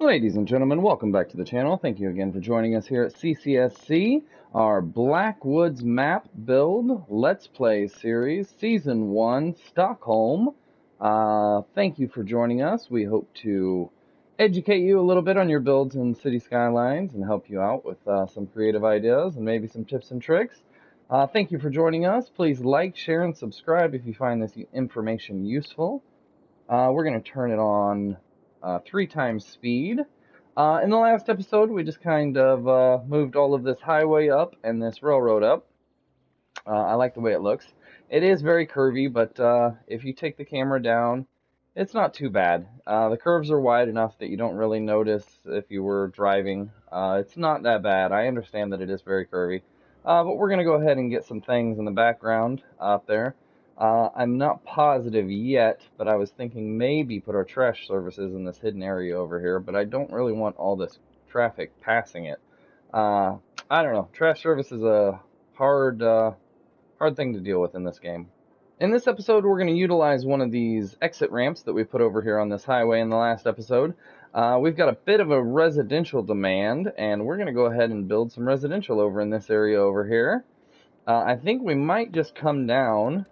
Ladies and gentlemen, welcome back to the channel. Thank you again for joining us here at CCSC, our Blackwoods map build Let's Play series, Season 1, Stockholm. Thank you for joining us. We hope to educate you a little bit on your builds in City Skylines and help you out with some creative ideas and maybe some tips and tricks. Thank you for joining us. Please like, share, and subscribe if you find this information useful. We're going to turn it on 3 times speed. In the last episode, we just kind of moved all of this highway up and this railroad up. I like the way it looks. It is very curvy, but if you take the camera down, it's not too bad. The curves are wide enough that you don't really notice if you were driving. It's not that bad. I understand that it is very curvy. But we're going to go ahead and get some things in the background out there. I'm not positive yet, but I was thinking maybe put our trash services in this hidden area over here, but I don't really want all this traffic passing it. I don't know. Trash service is a hard thing to deal with in this game. In this episode, we're going to utilize one of these exit ramps that we put over here on this highway in the last episode. We've got a bit of a residential demand, and we're going to go ahead and build some residential over in this area over here. I think we might just come down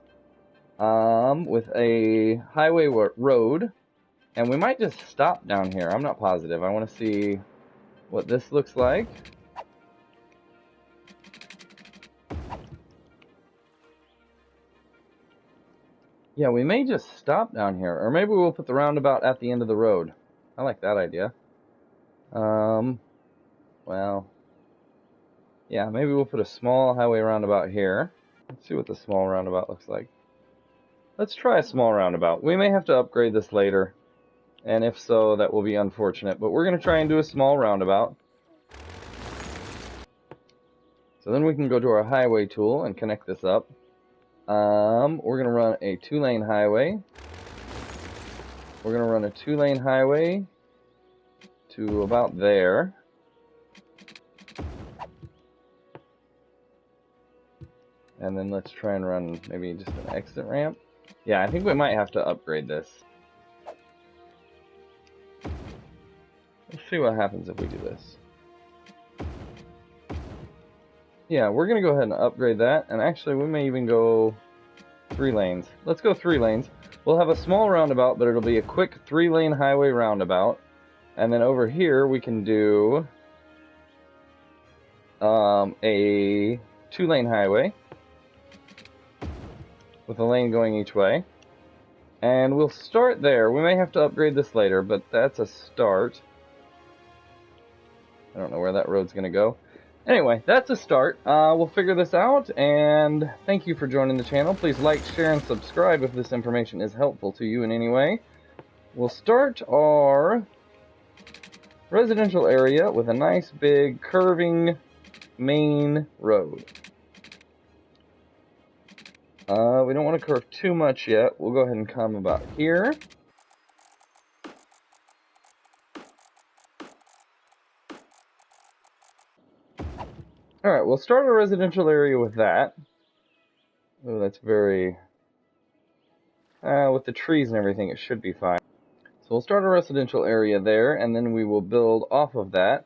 with a highway road, and we might just stop down here. I'm not positive. I want to see what this looks like. Yeah, we may just stop down here, or maybe we'll put the roundabout at the end of the road. I like that idea. Well, yeah, maybe we'll put a small highway roundabout here. Let's see what the small roundabout looks like. Let's try a small roundabout. We may have to upgrade this later, and if so, that will be unfortunate. But we're going to try and do a small roundabout. So then we can go to our highway tool and connect this up. We're going to run a 2-lane highway. We're going to run a 2-lane highway to about there. And then let's try and run maybe just an exit ramp. Yeah, I think we might have to upgrade this. Let's see what happens if we do this. Yeah, we're going to go ahead and upgrade that. And actually, we may even go 3 lanes. Let's go 3 lanes. We'll have a small roundabout, but it'll be a quick 3-lane highway roundabout. And then over here, we can do a 2-lane highway with a lane going each way. And we'll start there. We may have to upgrade this later, but that's a start. I don't know where that road's going to go. Anyway, that's a start. We'll figure this out, and thank you for joining the channel. Please like, share, and subscribe if this information is helpful to you in any way. We'll start our residential area with a nice big curving main road. We don't want to curve too much yet. We'll go ahead and come about here. Alright, we'll start a residential area with that. Oh, that's very... with the trees and everything, it should be fine. So we'll start a residential area there, and then we will build off of that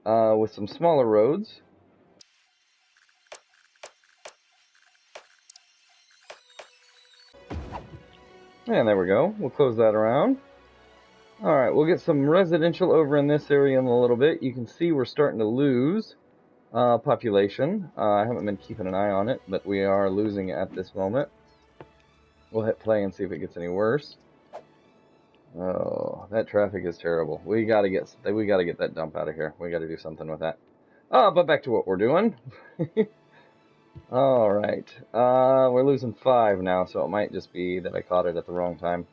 with some smaller roads. And there we go. We'll close that around. Alright, we'll get some residential over in this area in a little bit. You can see we're starting to lose population. I haven't been keeping an eye on it, but we are losing it at this moment. We'll hit play and see if it gets any worse. Oh, that traffic is terrible. We gotta get that dump out of here. We gotta do something with that. But back to what we're doing. Alright, we're losing 5 now, so it might just be that I caught it at the wrong time.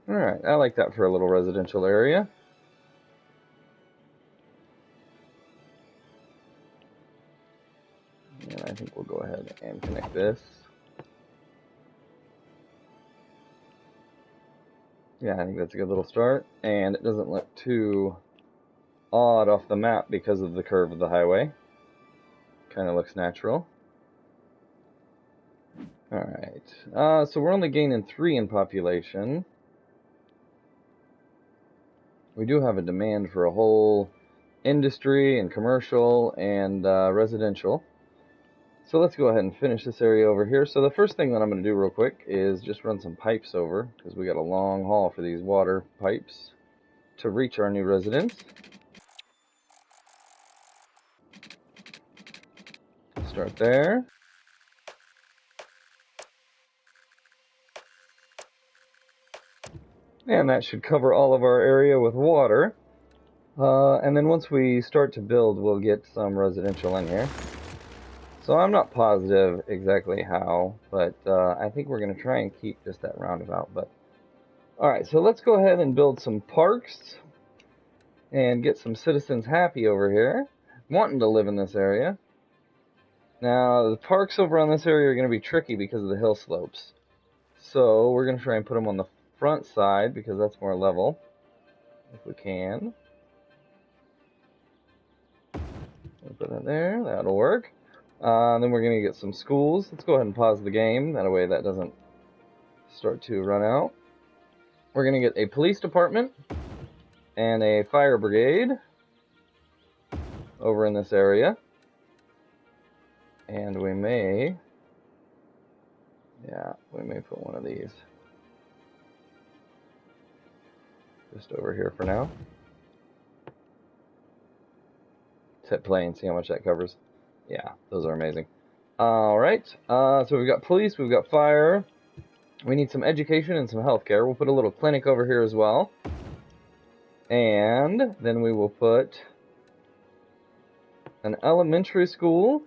Alright, I like that for a little residential area. And I think we'll go ahead and connect this. Yeah, I think that's a good little start, and it doesn't look too odd off the map because of the curve of the highway. Kind of looks natural. Alright, so we're only gaining 3 in population. We do have a demand for a whole industry and commercial and residential. So let's go ahead and finish this area over here. So the first thing that I'm going to do real quick is just run some pipes over, because we got a long haul for these water pipes to reach our new residence. Start there. And that should cover all of our area with water. And then once we start to build, we'll get some residential in here. So I'm not positive exactly how, but I think we're going to try and keep just that roundabout. But alright, so let's go ahead and build some parks and get some citizens happy over here, wanting to live in this area. Now, the parks over on this area are going to be tricky because of the hill slopes. So we're going to try and put them on the front side because that's more level, if we can. We'll put that there, that'll work. Then we're going to get some schools. Let's go ahead and pause the game, that way that doesn't start to run out. We're going to get a police department and a fire brigade over in this area. And we may put one of these just over here for now. Let's hit play and see how much that covers. Yeah, those are amazing. Alright, so we've got police, we've got fire. We need some education and some healthcare. We'll put a little clinic over here as well. And then we will put an elementary school.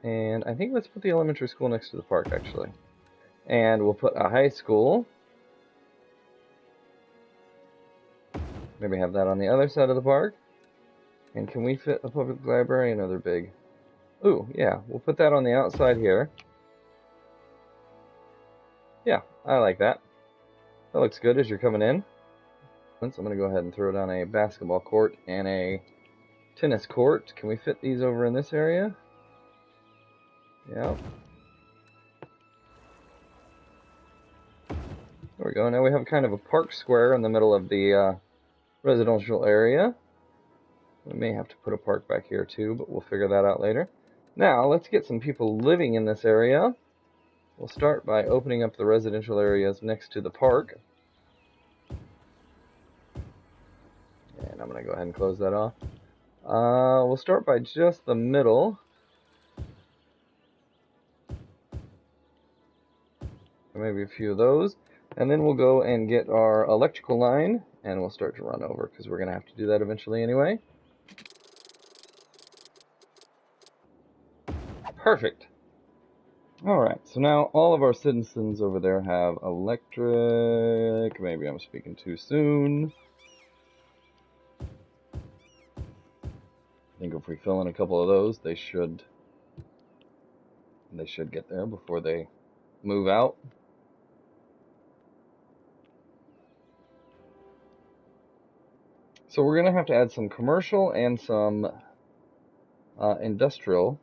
And I think let's put the elementary school next to the park, actually. And we'll put a high school. Maybe have that on the other side of the park. And can we fit a public library? No, they're big. Ooh, yeah, we'll put that on the outside here. Yeah, I like that. That looks good as you're coming in. So I'm going to go ahead and throw down a basketball court and a tennis court. Can we fit these over in this area? Yeah. There we go. Now we have kind of a park square in the middle of the residential area. We may have to put a park back here too, but we'll figure that out later. Now, let's get some people living in this area. We'll start by opening up the residential areas next to the park. And I'm going to go ahead and close that off. We'll start by just the middle. Maybe a few of those. And then we'll go and get our electrical line, and we'll start to run over, because we're going to have to do that eventually anyway. Perfect. Alright, so now all of our citizens over there have electric. Maybe I'm speaking too soon. I think if we fill in a couple of those, they should get there before they move out. So we're going to have to add some commercial and some industrial,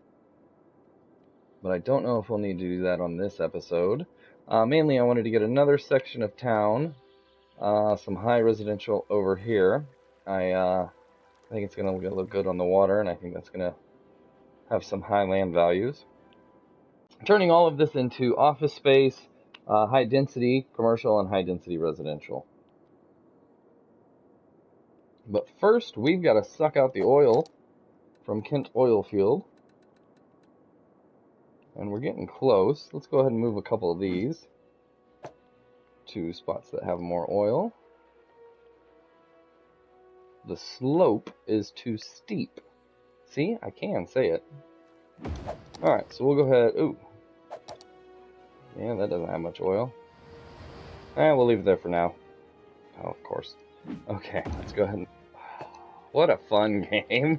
but I don't know if we'll need to do that on this episode. Mainly I wanted to get another section of town, some high residential over here. I think it's going to look good on the water, and I think that's going to have some high land values. Turning all of this into office space, high density commercial, and high density residential. But first, we've got to suck out the oil from Kent Oil Field. And we're getting close. Let's go ahead and move a couple of these to spots that have more oil. The slope is too steep. See, I can say it. Alright, so we'll go ahead. Ooh. Yeah, that doesn't have much oil. We'll leave it there for now. Oh, of course. Okay, let's go ahead and... What a fun game.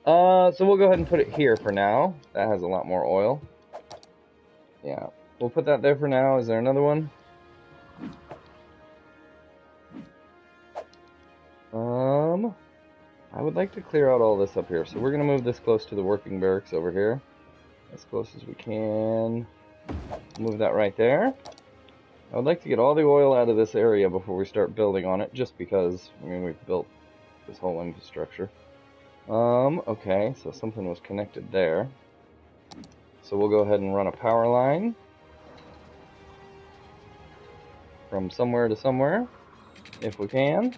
So we'll go ahead and put it here for now. That has a lot more oil. Yeah, we'll put that there for now. Is there another one? I would like to clear out all this up here. So we're going to move this close to the working barracks over here. As close as we can. Move that right there. I would like to get all the oil out of this area before we start building on it, just because, I mean, we've built this whole infrastructure. Okay, so something was connected there. So we'll go ahead and run a power line from somewhere to somewhere, if we can.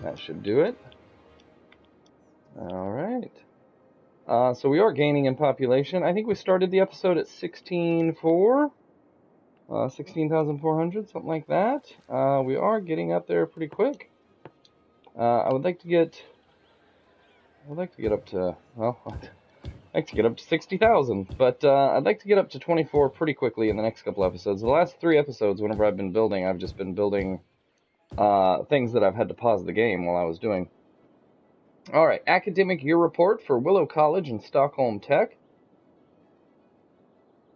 That should do it. Alright. So we are gaining in population. I think we started the episode at 16,400, something like that. We are getting up there pretty quick. I would like to get up to, well, I'd like to get up to 60,000, but I'd like to get up to 24 pretty quickly in the next couple episodes. The last 3 episodes, whenever I've been building, I've just been building things that I've had to pause the game while I was doing. Alright, academic year report for Willow College and Stockholm Tech.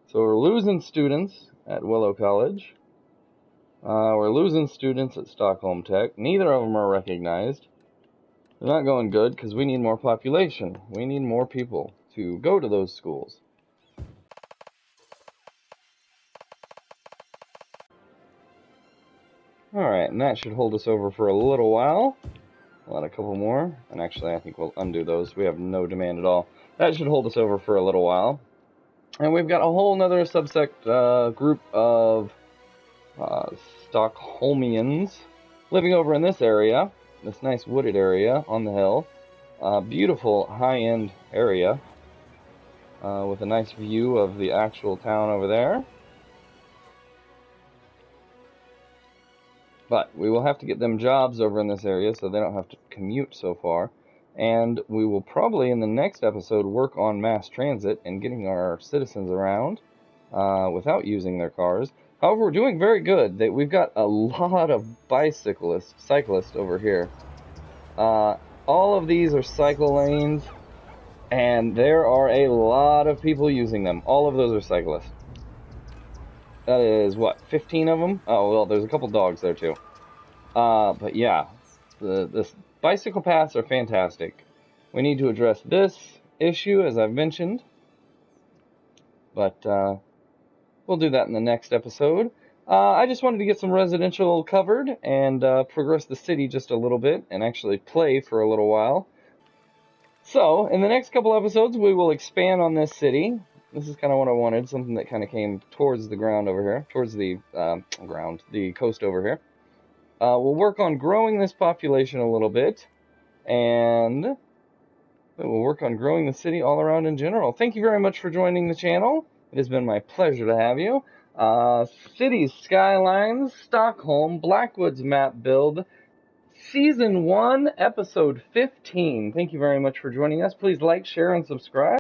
So we're losing students at Willow College. We're losing students at Stockholm Tech. Neither of them are recognized. They're not going good because we need more population. We need more people to go to those schools. Alright, and that should hold us over for a little while. We'll add a couple more, and actually I think we'll undo those. We have no demand at all. That should hold us over for a little while. And we've got a whole nother subsect group of Stockholmians living over in this area, this nice wooded area on the hill. Beautiful high-end area with a nice view of the actual town over there. But we will have to get them jobs over in this area so they don't have to commute so far. And we will probably, in the next episode, work on mass transit and getting our citizens around without using their cars. However, we're doing very good. We've got a lot of cyclists over here. All of these are cycle lanes, and there are a lot of people using them. All of those are cyclists. That is, what, 15 of them? Oh, well, there's a couple dogs there, too. But yeah, the bicycle paths are fantastic. We need to address this issue, as I've mentioned. But we'll do that in the next episode. I just wanted to get some residential covered and progress the city just a little bit and actually play for a little while. So, in the next couple episodes, we will expand on this city. This is kind of what I wanted, something that kind of came towards the ground over here, towards the the coast over here. We'll work on growing this population a little bit, and we'll work on growing the city all around in general. Thank you very much for joining the channel. It has been my pleasure to have you. Cities, Skylines, Stockholm, Blackwoods map build, Season 1, Episode 15. Thank you very much for joining us. Please like, share, and subscribe.